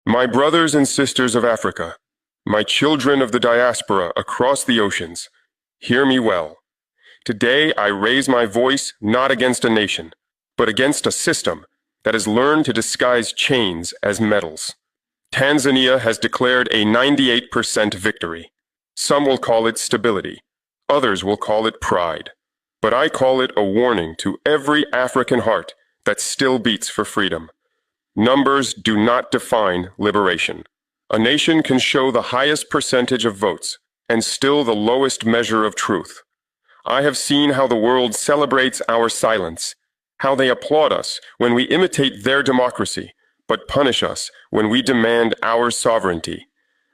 My brothers and sisters of Africa, my children of the diaspora across the oceans, hear me well. Today I raise my voice not against a nation, but against a system that has learned to disguise chains as medals. Tanzania has declared a 98% victory. Some will call it stability. Others will call it pride. But I call it a warning to every African heart that still beats for freedom. Numbers do not define liberation. A nation can show the highest percentage of votes and still the lowest measure of truth. I have seen how the world celebrates our silence, how they applaud us when we imitate their democracy, but punish us when we demand our sovereignty.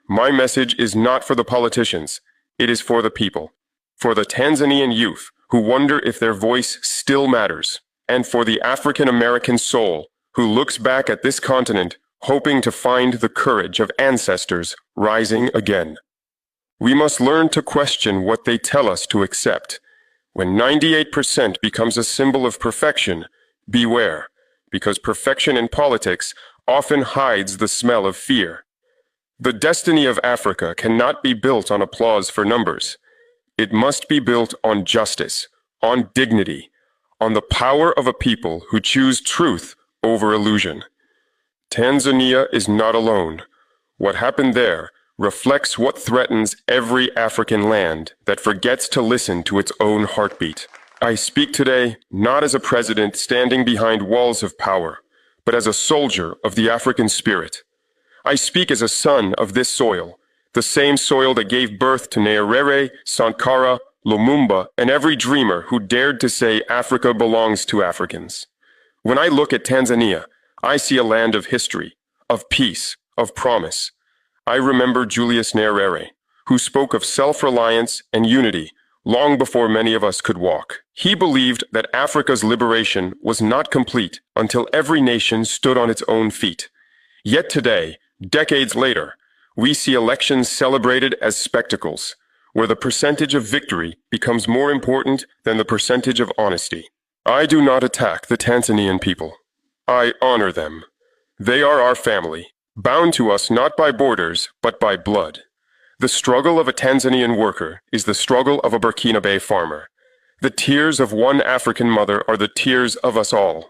My message is not for the politicians, it is for the people, for the Tanzanian youth who wonder if their voice still matters, and for the African American soul who looks back at this continent hoping to find the courage of ancestors rising again. We must learn to question what they tell us to accept. When 98% becomes a symbol of perfection, beware, because perfection in politics often hides the smell of fear. The destiny of Africa cannot be built on applause for numbers. It must be built on justice, on dignity, on the power of a people who choose truth over illusion. Tanzania is not alone. What happened there reflects what threatens every African land that forgets to listen to its own heartbeat. I speak today not as a president standing behind walls of power, but as a soldier of the African spirit. I speak as a son of this soil, the same soil that gave birth to Nyerere, Sankara, Lumumba, and every dreamer who dared to say Africa belongs to Africans. When I look at Tanzania, I see a land of history, of peace, of promise. I remember Julius Nyerere, who spoke of self-reliance and unity long before many of us could walk. He believed that Africa's liberation was not complete until every nation stood on its own feet. Yet today, decades later, we see elections celebrated as spectacles, where the percentage of victory becomes more important than the percentage of honesty. I do not attack the Tanzanian people. I honor them. They are our family, bound to us not by borders, but by blood. The struggle of a Tanzanian worker is the struggle of a Burkinabe farmer. The tears of one African mother are the tears of us all.